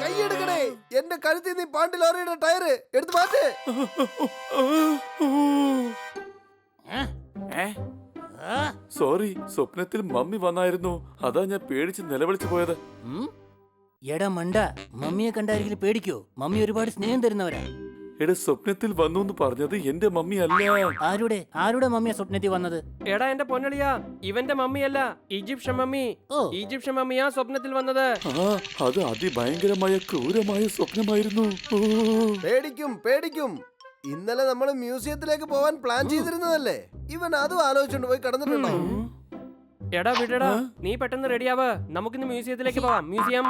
കൈയെടുക്കണേ, എന്റെ കഴുത്തിൽ നീ പാണ്ടി ലോറിയുടെ ടയറ് എടുത്ത് മാറ്റ്. സോറി, സ്വപ്നത്തിൽ മമ്മി വന്നായിരുന്നു, അതാ ഞാൻ പേടിച്ച് നിലവിളിച്ചു പോയത്. എടാ മണ്ട, മമ്മിയെ കണ്ടാരെങ്കിലും പേടിക്കോ? മമ്മി ഒരുപാട് സ്നേഹം തരുന്നവരാ. എടാ, സ്വപ്നത്തിൽ വന്നു എന്ന് പറഞ്ഞത് എന്റെ മമ്മി അല്ല. ആരുടെ മമ്മിയാ സ്വപ്നത്തിൽ വന്നത്? എടാ എന്റെ പൊന്നളിയാ, ഇവന്റെ മമ്മിയല്ല, ഈജിപ്ഷ്യൻ മമ്മി. ഈജിപ്ഷ്യൻ മമ്മിയാ സ്വപ്നത്തിൽ വന്നത്. അത് അതിഭയങ്കരമായ ക്രൂരമായ സ്വപ്നമായിരുന്നു. പേടിക്കും പേടിക്കും. ഇന്നലെ നമ്മൾ മ്യൂസിയത്തിലേക്ക് പോവാൻ പ്ലാൻ ചെയ്തിരുന്നതല്ലേ? ഇവൻ അതും ആലോചിച്ചോണ്ട് പോയി കിടന്നിട്ടുണ്ടോ? എടാ വിടടാ, നീ പെട്ടെന്ന് റെഡിയാവ്, നമുക്കിന്ന് മ്യൂസിയത്തിലേക്ക് പോവാം. മ്യൂസിയം.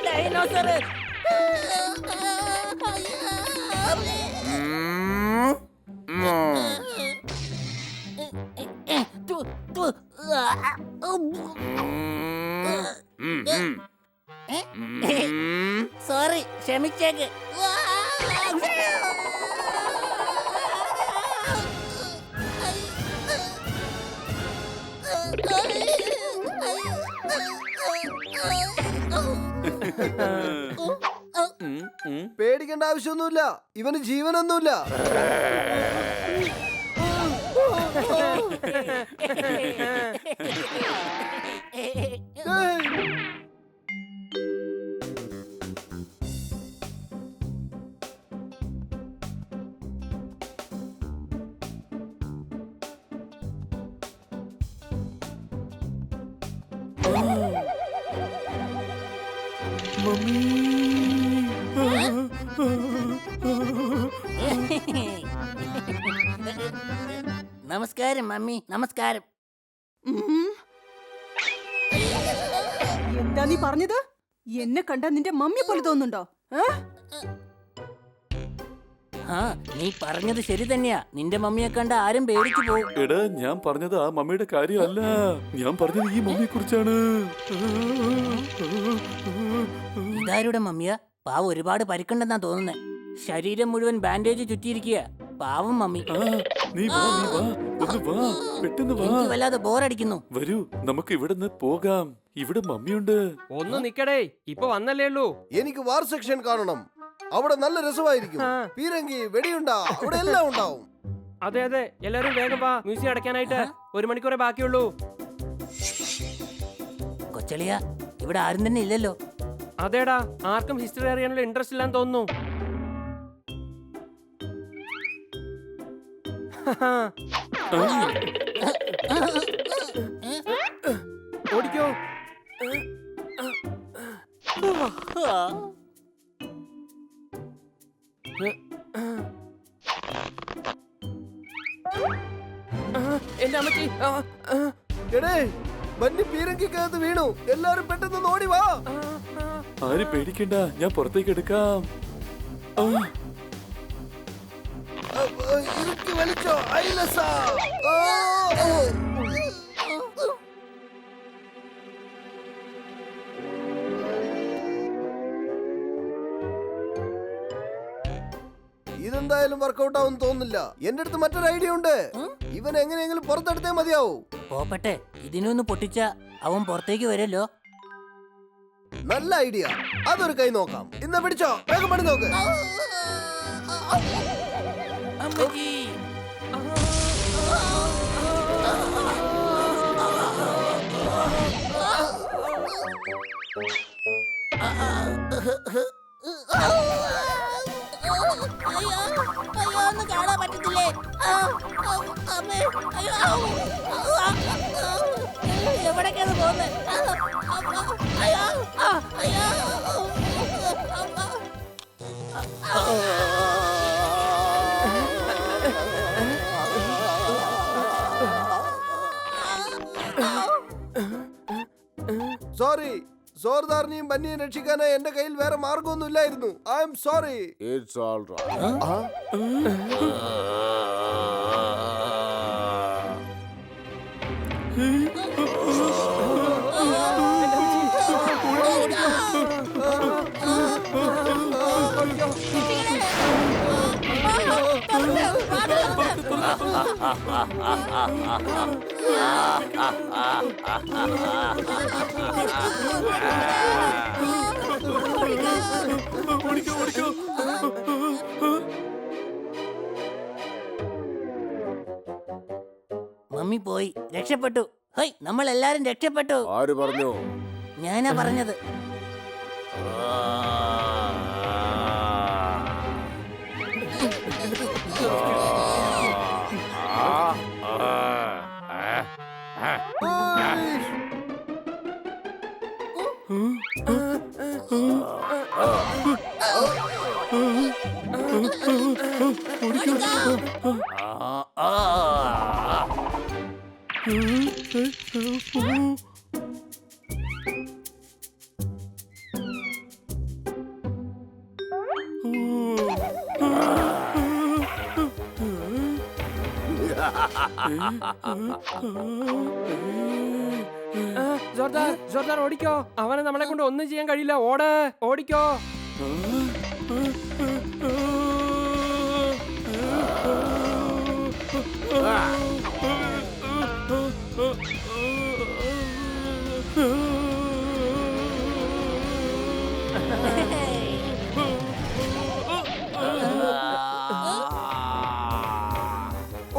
ഡൈനോസർ. സോറി, ക്ഷമിച്ചേക്ക്. പേടിക്കേണ്ട ആവശ്യമൊന്നുമില്ല, ഇവന് ജീവനൊന്നുമില്ല. നമസ്കാരം മമ്മി, നമസ്കാരം. എന്താ നീ പറഞ്ഞത്? എന്നെ കണ്ട നിന്റെ മമ്മി പോലെ തോന്നുന്നുണ്ടോ? നീ പറഞ്ഞത് ശരി തന്നെയാ. നിന്റെ മമ്മിയെ കണ്ട ആരും പേടിച്ചു പോകും. എടാ, ഞാൻ പറഞ്ഞത് ആ മമ്മിയുടെ കാര്യമല്ല, ഞാൻ പറഞ്ഞത് ഈ മമ്മിയെ കുറിച്ചാണ്. ഇതാരുടെ മമ്മിയാ? പാവം ഒരുപാട് പരിക്കുണ്ടെന്നാ തോന്നുന്നേ. ശരീരം മുഴുവൻ ബാൻഡേജ് ചുറ്റിയിരിക്കുക. പാവം മമ്മി. നീ വാ, ഒന്ന് വാ, പെട്ടെന്ന് വാ. എനിക്ക് വല്ലാതെ ബോറടിക്കുന്നു. വരൂ, നമുക്ക് ഇവിടുന്ന് പോകാം. ഇവിടെ മമ്മിയുണ്ട്. ഒന്ന് നിക്കടേ, ഇപ്പൊ വന്നല്ലേ ഉള്ളൂ. എനിക്ക് വാർ സെക്ഷൻ കാണണം. അവിടെ നല്ല രസമായിരിക്കും. പീരങ്കി, വെടിയുണ്ട, അവിടെ എല്ലാം ഉണ്ടാവും. അതെ അതെ, എല്ലാരും വേഗം വാ, മ്യൂസിയം അടയ്ക്കാനായിട്ട് 1 മണിക്കൂറേ ബാക്കിയുള്ളൂ. കൊച്ചളിയ, ഇവിടെ ആരും തന്നെ ഇല്ലല്ലോ. അതേടാ, ആർക്കും ഹിസ്റ്ററി അറിയാനുള്ള ഇൻട്രസ്റ്റ് ഇല്ലാന്ന് തോന്നുന്നു. ഓടിക്കോ. എന്റെ അമ്മച്ചി. എടേ, ബന്നി പീരങ്കിക്കകത്ത് വീണു. എല്ലാരും പെട്ടെന്ന് ഓടി വാ. ആരും പേടിക്കണ്ട, ഞാൻ പുറത്തേക്ക് എടുക്കാം. ഇറുക്കി വലിച്ചോ ഐലസ. ഇത് ഇതെന്തായാലും വർക്കൗട്ട് ആവും തോന്നുന്നില്ല. എന്റെ അടുത്ത് മറ്റൊരു ഐഡിയ ഉണ്ട്. ഇവൻ എങ്ങനെയെങ്കിലും പുറത്തെടുത്തേ മതിയാവൂ. പോപ്പട്ടെ, ഇതിനൊന്ന് പൊട്ടിച്ച അവൻ പുറത്തേക്ക് വരുമല്ലോ. നല്ല ഐഡിയ. അതൊരു കൈ നോക്കാം. ഇന്ന് പിടിച്ചോ, വേഗം പണി നോക്ക്. അമ്മജി. ഒന്നും കാണാൻ പറ്റത്തില്ലേ? എവിടേക്കാണ് പോകുന്നത്? സോറി, സോർദാറിനെയും ബന്നിയെയും രക്ഷിക്കാനായി എന്റെ കയ്യിൽ വേറെ മാർഗമൊന്നും ഇല്ലായിരുന്നു. I am sorry. It's all right. Mummy പോയി, രക്ഷപ്പെട്ടു. ഹൈ, നമ്മൾ എല്ലാരും രക്ഷപ്പെട്ടു. ആര് പറഞ്ഞു? ഞാനാ പറഞ്ഞത്. ജോർദാർ ഓടിക്കോ. അവനെ നമ്മളെ കൊണ്ട് ഒന്നും ചെയ്യാൻ കഴിയില്ല. ഓടിക്കോ.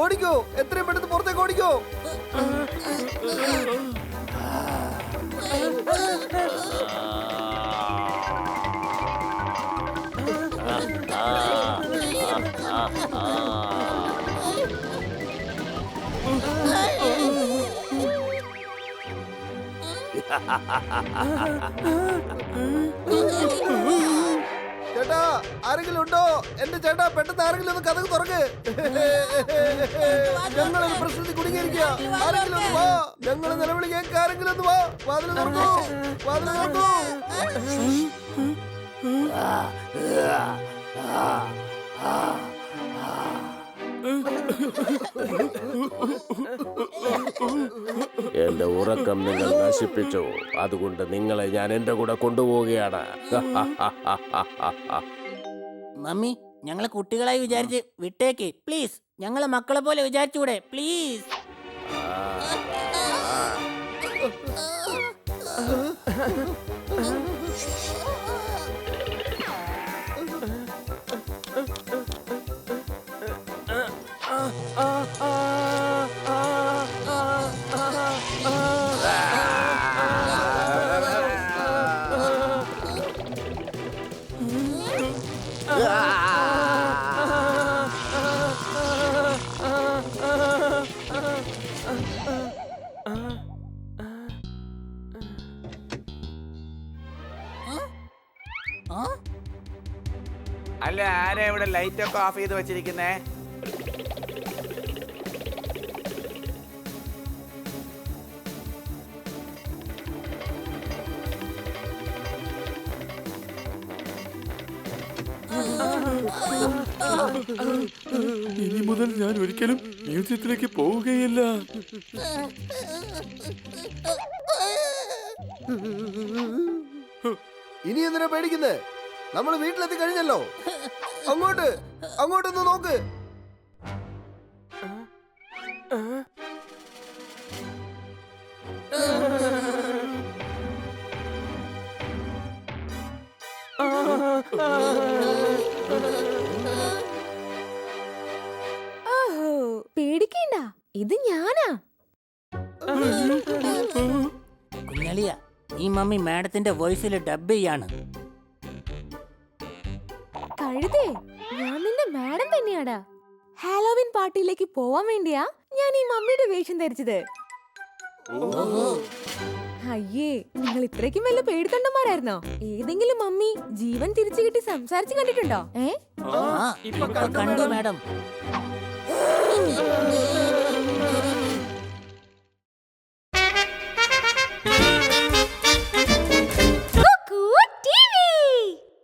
ഓടിക്കോ, എത്രയും പെട്ടെന്ന് പുറത്തേക്ക് ഓടിക്കോ. ചേട്ടാ, ആരെങ്കിലും ഉണ്ടോ? എന്റെ ചേട്ടാ, പെട്ടെന്ന് ആരെങ്കിലും ഒന്ന് കഥക് തുറക്ക്. ഞങ്ങളൊരു പ്രശ്നത്തിൽ കുടുങ്ങിയിരിക്കുക. ആരെങ്കിലും ഒന്ന് വാ. ഞങ്ങള് നിലവിളി കേൾക്കുക. ആരെങ്കിലും ഒന്ന് വാ. വാതില് തുറക്കൂ, വാതില് തുറക്കൂ. എന്റെ ഉറക്കം നിങ്ങൾ നശിപ്പിച്ചു. അതുകൊണ്ട് നിങ്ങളെ ഞാൻ എന്റെ കൂടെ കൊണ്ടുപോവുകയാണ്. മമ്മി, ഞങ്ങളെ കുട്ടികളായി വിചാരിച്ച് വിട്ടേക്ക് പ്ലീസ്. ഞങ്ങളെ മക്കളെ പോലെ വിചാരിച്ചൂടെ പ്ലീസ്? അല്ല, ആരാ ഇവിടെ ലൈറ്റ് ഒക്കെ ഓഫ് ചെയ്ത് വെച്ചിരിക്കുന്നേ? ഇനി മുതൽ ഞാൻ ഒരിക്കലും മ്യൂസിയത്തിലേക്ക് പോവുകയില്ല. ഇനി എന്തിനാ പേടിക്കുന്നേ? നമ്മൾ വീട്ടിലെത്തി കഴിഞ്ഞല്ലോ. അങ്ങോട്ട് അങ്ങോട്ടൊന്ന് നോക്ക്. ഓഹോ പേടിക്കണ്ട, ഇത് ഞാനാ. കുഞ്ഞളിയ, ഈ മമ്മി മാഡത്തിന്റെ വോയിസിൽ ഡബ് ചെയ്യാണ്. കഴുതേ, ഞാൻ നിന്റെ മാഡം തന്നെയാടാ. ഹാലോവിൻ പാർട്ടിയിലേക്ക് പോവാൻ വേണ്ടിയാ ഞാൻ ഈ മമ്മിയുടെ വേഷം ധരിച്ചത്. അയ്യേ, നിങ്ങൾ ഇത്രയ്ക്കും വല്ല പേടിത്തൊണ്ടന്മാരായിരുന്നോ? ഏതെങ്കിലും മമ്മി ജീവൻ തിരിച്ചു കിട്ടി സംസാരിച്ചു കണ്ടിട്ടുണ്ടോ? ഇപ്പൊ കണ്ടു മാഡം.